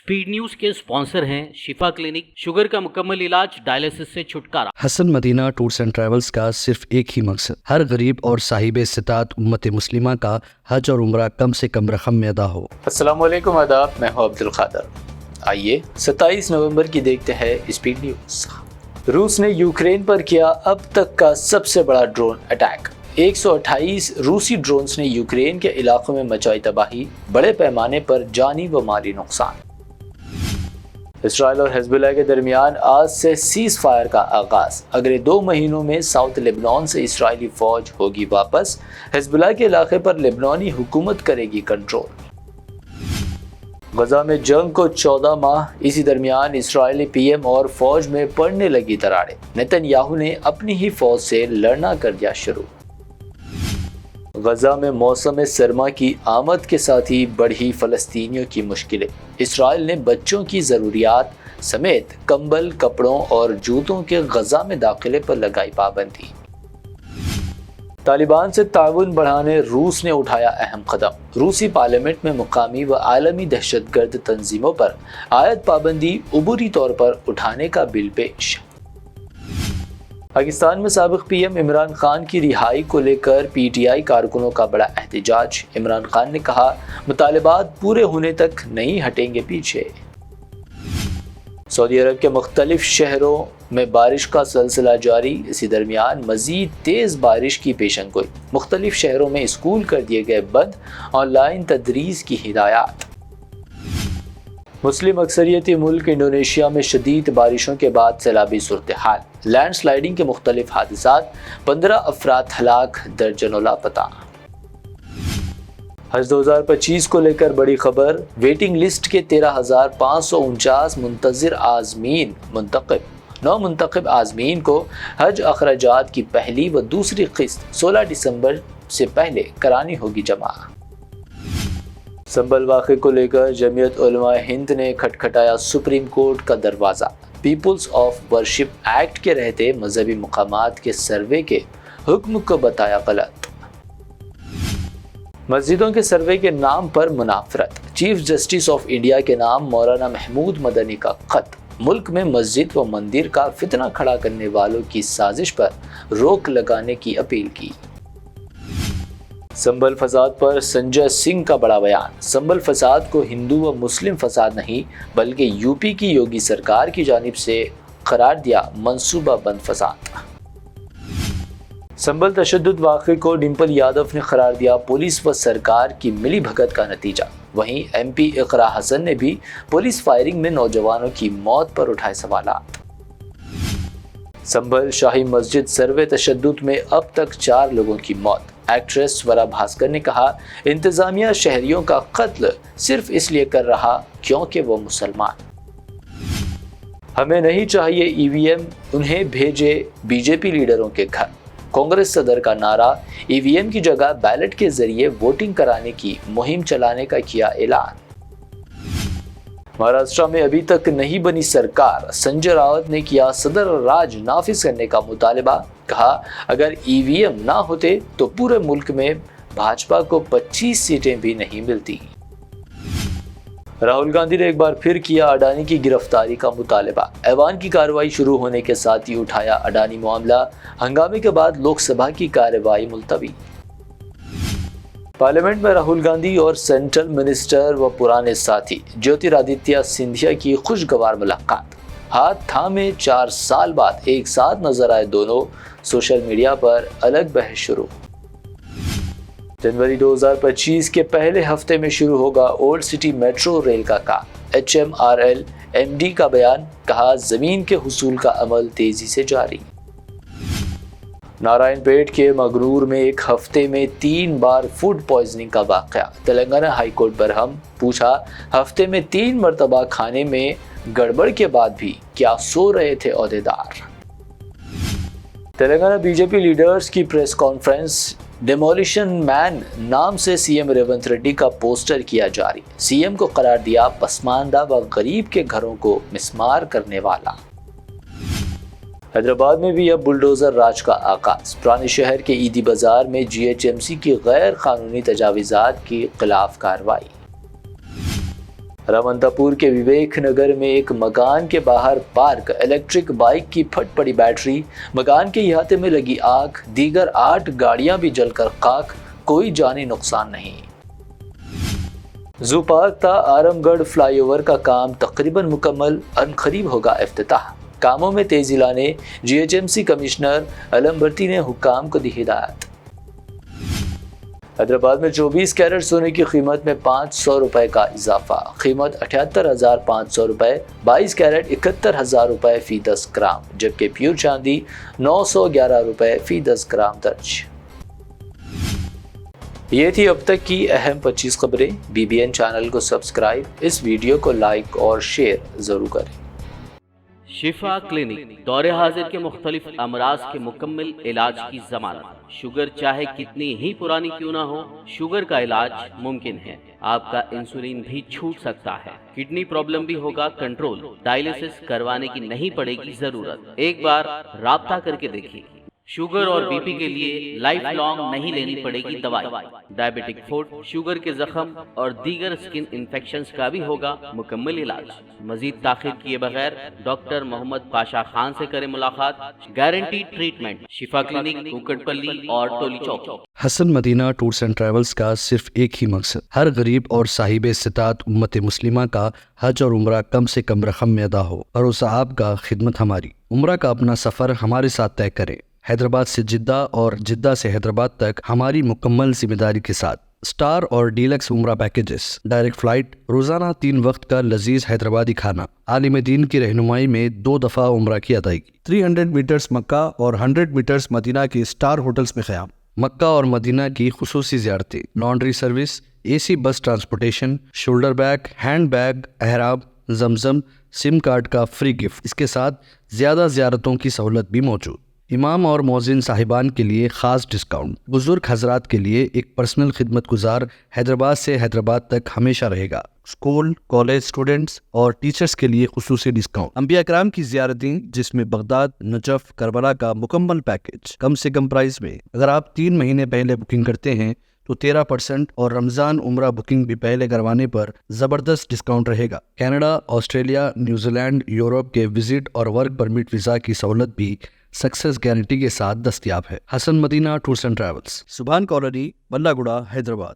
Speed news के sponsor हैं शिफा clinic, sugar का मुकम्मल इलाज, डायलिसिस से छुटकारा। Hasan Madina tours and travels का सिर्फ एक ही मकसद, हर गरीब और साहिब इस्तिताअत उम्मत मुस्लिमा का हज और उम्रा कम से कम रकम में अदा हो। अस्सलाम वालेकुम, आदाब, मैं हूं अब्दुल खादर। आइए 27 नवंबर की देखते हैं स्पीड न्यूज। रूस ने यूक्रेन पर किया अब तक का सबसे बड़ा ड्रोन अटैक। 128 रूसी ड्रोन्स ने यूक्रेन के इलाकों में मचाई तबाही, बड़े पैमाने पर जानी व माली नुकसान। इसराइल और हिजबुल्लाह के दरमियान आज से सीज फायर का आगाज। अगले 2 महीनों में साउथ लेबनान से इसराइली फौज होगी वापस। हिजबुल्लाह के इलाके पर लेबनानी हुकूमत करेगी कंट्रोल। गजा में जंग को 14 माह। इसी दरमियान इसराइली पीएम और फौज में पड़ने लगी दरारें। नेतन्याहू ने अपनी ही फौज से लड़ना कर दिया शुरू। गजा में मौसम सरमा की आमद के साथ ही बढ़ी फ़लस्तीनियों की मुश्किलें। इसराइल ने बच्चों की ज़रूरियात समेत कंबल, कपड़ों और जूतों के गजा में दाखिले पर लगाई पाबंदी। तालिबान से ताउन बढ़ाने रूस ने उठाया अहम कदम। रूसी पार्लियामेंट में मुकामी व आलमी दहशतगर्द तंजीमों पर आयद पाबंदी उबूरी तौर पर उठाने का बिल पेश। पाकिस्तान में साबिक पीएम इमरान खान की रिहाई को लेकर पीटीआई कारकुनों का बड़ा एहतजाज। इमरान खान ने कहा, मुतालिबात पूरे होने तक नहीं हटेंगे पीछे। सऊदी अरब के मुख्तलिफ शहरों में बारिश का सिलसिला जारी। इसी दरमियान मजीद तेज़ बारिश की पेशनगोई। मुख्तलिफ शहरों में स्कूल कर दिए गए बंद, ऑनलाइन तदरीस की हिदायत। मुस्लिम अक्सरियती मुल्क इंडोनेशिया में शदीद बारिशों के बाद सैलाबी सूरत हाल। लैंड स्लाइडिंग के मुख्तलिफ हादसात, 15 अफराद हलाक, दर्जनों लापता। हज 2025 को लेकर बड़ी खबर। वेटिंग लिस्ट के 13,549 मुंतज़िर आज़मीन मुंतखब। 9 मुंतखब आज़मीन को हज अखराजात की पहली व दूसरी किस्त 16 दिसंबर से पहले करानी होगी जमा। संभल वाक़े को लेकर जमीयत उलमा हिंद ने खटखटाया सुप्रीम कोर्ट का दरवाज़ा। पीपुल्स ऑफ वर्शिप एक्ट के रहते मजहबी मकामात के सर्वे के हुक्म को बताया गलत। मस्जिदों के सर्वे के नाम पर मुनाफरत। चीफ जस्टिस ऑफ इंडिया के नाम मौलाना महमूद मदनी का खत। मुल्क में मस्जिद व मंदिर का फितना खड़ा करने वालों की साजिश पर रोक लगाने की अपील की। संभल फसाद पर संजय सिंह का बड़ा बयान। संभल फसाद को हिंदू व मुस्लिम फसाद नहीं बल्कि यूपी की योगी सरकार की जानिब से करार दिया मंसूबा बंद फसाद। संभल तशद्दुद वाक़े को डिम्पल यादव ने करार दिया पुलिस व सरकार की मिली भगत का नतीजा। वहीं MP इकरा हसन ने भी पुलिस फायरिंग में नौजवानों की मौत पर उठाए सवालात। संभल शाही मस्जिद सर्वे तशद्दुद में अब तक 4 लोगों की मौत। एक्ट्रेस स्वरा भास्कर ने कहा, इंतजामिया शहरियों का कत्ल सिर्फ इसलिए कर रहा क्योंकि वो मुसलमान। हमें नहीं चाहिए EVM, उन्हें भेजे बीजेपी लीडरों के घर। कांग्रेस सदर का नारा। EVM की जगह बैलेट के जरिए वोटिंग कराने की मुहिम चलाने का किया ऐलान। महाराष्ट्र में अभी तक नहीं बनी सरकार। संजय राउत ने किया सदर राज नाफिज करने का मुतालबा। कहा, अगर EVM ना होते तो पूरे मुल्क में भाजपा को 25 सीटें भी नहीं मिलती। राहुल गांधी ने एक बार फिर किया अडानी की गिरफ्तारी का मुतालबा। ऐवान की कार्रवाई शुरू होने के साथ ही उठाया अडानी मामला। हंगामे के बाद लोकसभा की कार्रवाई मुलतवी। पार्लियामेंट में राहुल गांधी और सेंट्रल मिनिस्टर व पुराने साथी ज्योतिरादित्य सिंधिया की खुशगवार मुलाकात। हाथ थामे 4 साल बाद एक साथ नजर आए दोनों। सोशल मीडिया पर अलग बहस शुरू। जनवरी 2025 के पहले हफ्ते में शुरू होगा ओल्ड सिटी मेट्रो रेल का काम। HMRL MD का बयान। कहा, जमीन के हुसूल का अमल तेजी से जारी। नारायणपेट के मगरूर में एक हफ्ते में 3 बार फूड पॉइजनिंग का वाक़या। Telangana high court Barham. पूछा, हफ्ते में 3 मरतबा खाने में गड़बड़ के बाद भी क्या सो रहे थे ओहदेदार। तेलंगाना बीजेपी लीडर्स की प्रेस कॉन्फ्रेंस। डेमोलिशन मैन नाम से सीएम रेवंत रेड्डी का पोस्टर किया जारी। सीएम को करार दिया पसमानदा व गरीब के घरों को मिस्मार करने वाला। हैदराबाद में भी अब बुलडोजर राज का आगाज। पुराने शहर के ईदी बाजार में GHMC की गैर कानूनी तजावीज़ात की खिलाफ कार्रवाई। रामंतापुर के विवेक नगर में एक मकान के बाहर पार्क इलेक्ट्रिक बाइक की फट पड़ी बैटरी, मकान के अहाते में लगी आग, दीगर 8 गाड़ियां भी जलकर खाक, कोई जानी नुकसान नहीं। जू पार्क ता आरमगढ़ फ्लाईओवर का काम तकरीबन मुकम्मल, अनकरीब होगा इफ्तिताह। कामों में तेजी लाने GHMC कमिश्नर अलमबर्ती ने हुक्काम को दी हिदायत। हैदराबाद में 24 कैरेट सोने की कीमत में 500 रुपए का इजाफा, कीमत 78,500 रुपए, 22 कैरेट 71,000 रुपए फी 10 ग्राम, जबकि प्योर चांदी 911 रुपए फी 10 ग्राम दर्ज। ये थी अब तक की अहम 25 खबरें। BBN चैनल को सब्सक्राइब, इस वीडियो को लाइक और शेयर ज़रूर करें। शिफा क्लिनिक दौरे हाजिर के मुख्तलिफ अमराज के मुकम्मल इलाज की जमानत। शुगर चाहे कितनी ही पुरानी क्यों ना हो, शुगर का इलाज मुमकिन है। आपका इंसुलिन भी छूट सकता है, किडनी प्रॉब्लम भी होगा कंट्रोल, डायलिसिस करवाने की नहीं पड़ेगी जरूरत। एक बार राब्ता करके देखिए। शुगर और बीपी के लिए लाइफ लॉन्ग नहीं लेनी पड़ेगी दवाई। डायबिटिक फुट, शुगर के जख्म और दीगर स्किन इन्फेक्शंस का भी होगा मुकम्मल इलाज। मजीद ताखिर किए बगैर डॉक्टर मोहम्मद पाशा खान से करें मुलाकात। Guarantee treatment, Shifa clinic, Kukatpally और Toli Chowk. Hasan Madina tours and travels का सिर्फ एक ही मकसद, हर गरीब और साहिब इस्तिताअत उम्मत मुस्लिमा का हज और उम्रा कम से कम रकम में अदा हो। भरोसा आपका, खिदमत हमारी। उम्रा का अपना सफ़र हमारे साथ तय करें। हैदराबाद से जिद्दा और जिद्दा से हैदराबाद तक हमारी मुकम्मल जिम्मेदारी के साथ। स्टार और डीलक्स उम्रा पैकेजेस, डायरेक्ट फ्लाइट, रोजाना 3 वक्त का लजीज हैदराबादी खाना, आलिम दीन की रहनुमाई में 2 दफ़ा उम्रा की अदायगी, 300 मीटर्स मक्का और 100 मीटर्स मदीना के स्टार होटल्स में क़याम, मक्का और मदीना की खुसूसी ज़ियारतें, laundry service, AC bus transportation, shoulder bag, hand bag, अहराम, जमजम, सिम कार्ड का फ्री गिफ्ट। इसके साथ ज़्यादा ज़ियारतों की सहूलत भी मौजूद। इमाम और मौज़िन साहिबान के लिए ख़ास डिस्काउंट, बुजुर्ग हजरात के लिए एक पर्सनल खिदमत गुजार हैदराबाद से हैदराबाद तक हमेशा रहेगा। स्कूल, कॉलेज स्टूडेंट्स और टीचर्स के लिए खुसूसी डिस्काउंट। अंबिया कराम की ज़ियारतें जिसमें बगदाद, नजफ, करबला का मुकम्मल पैकेज कम से कम प्राइस में। अगर आप 3 महीने पहले बुकिंग करते हैं तो 13% और रमज़ान उम्रा बुकिंग भी पहले करवाने पर ज़बरदस्त डिस्काउंट रहेगा। कनाडा, ऑस्ट्रेलिया, न्यूजीलैंड, यूरोप के विजिट और वर्क परमिट वीज़ा की सहूलत भी सक्सेस गारंटी के साथ दस्तयाब है। Hasan Madina tours and travels, Subhan colony, Ballaguda, Hyderabad.